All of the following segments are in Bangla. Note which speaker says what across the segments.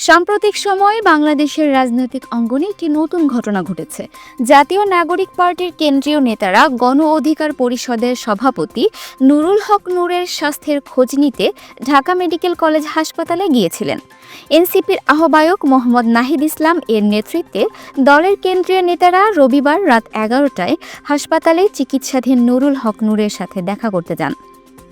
Speaker 1: সাম্প্রতিক সময়ে বাংলাদেশের রাজনৈতিক অঙ্গনে একটি নতুন ঘটনা ঘটেছে। জাতীয় নাগরিক পার্টির কেন্দ্রীয় নেতারা গণ অধিকার পরিষদের সভাপতি নুরুল হক নূরের স্বাস্থ্যের খোঁজ নিতে ঢাকা মেডিকেল কলেজ হাসপাতালে গিয়েছিলেন। এনসিপির আহ্বায়ক মোহাম্মদ নাহিদ ইসলাম এর নেতৃত্বে দলের কেন্দ্রীয় নেতারা রবিবার রাত 11টায় হাসপাতালে চিকিৎসাধীন নুরুল হক নূরের সাথে দেখা করতে যান।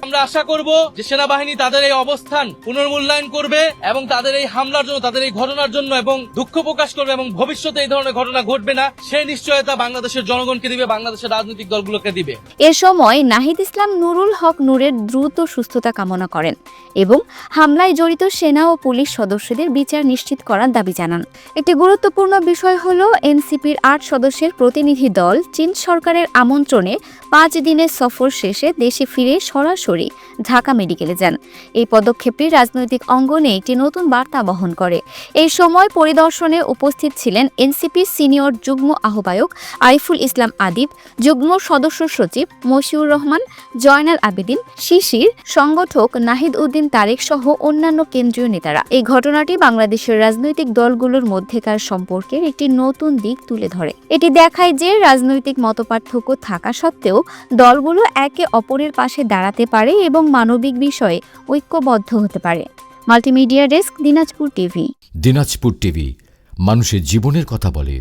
Speaker 2: আমরা আশা করব যে সেনাবাহিনী তাদের এই অবস্থান পুনর্মূল্যায়ন করবে এবং তাদের এই হামলার জন্য, তাদের এই ঘটনার জন্য এবং দুঃখ প্রকাশ করবে এবং ভবিষ্যতে এই ধরনের ঘটনা ঘটবে না সেই নিশ্চয়তা বাংলাদেশের জনগণকে দিবে, বাংলাদেশের রাজনৈতিক দলগুলোকে দিবে।
Speaker 1: এ সময় নাহিদ ইসলাম নুরুল হক নূরের দ্রুত সুস্থতা কামনা করেন এবং হামলায় জড়িত সেনা ও পুলিশ সদস্যদের বিচার নিশ্চিত করার দাবি জানান। একটি গুরুত্বপূর্ণ বিষয় হল এনসিপির ৮ সদস্যের প্রতিনিধি দল চীন সরকারের আমন্ত্রণে ৫ দিনের সফর শেষে দেশে ফিরে সরাসরি ঢাকা মেডিকেলে যান। এই পদক্ষেপটি রাজনৈতিক অঙ্গনে একটি নতুন বার্তা বহন করে। এই সময় পরিদর্শনে উপস্থিত ছিলেন এনসিপির সিনিয়র যুগ্ম আহ্বায়ক আরিফুল ইসলাম আদিব, যুগ্ম সদস্য সচিব মশিউর রহমান, জয়নাল আবেদিন, শিশির, সংগঠক নাহিদ উদ্দিন তারেক সহ অন্যান্য কেন্দ্রীয় নেতারা। এই ঘটনাটি বাংলাদেশের রাজনৈতিক দলগুলোর মধ্যেকার সম্পর্কের একটি নতুন দিক তুলে ধরে। এটি দেখায় যে রাজনৈতিক মতপার্থক্য থাকা সত্ত্বেও দলগুলো একে অপরের পাশে দাঁড়াতে পারে এবং মানবিক বিষয়ে ঐক্যবদ্ধ হতে পারে। Multimedia desk, Dinajpur TV.
Speaker 3: Dinajpur TV, মানুষের জীবনের কথা বলে।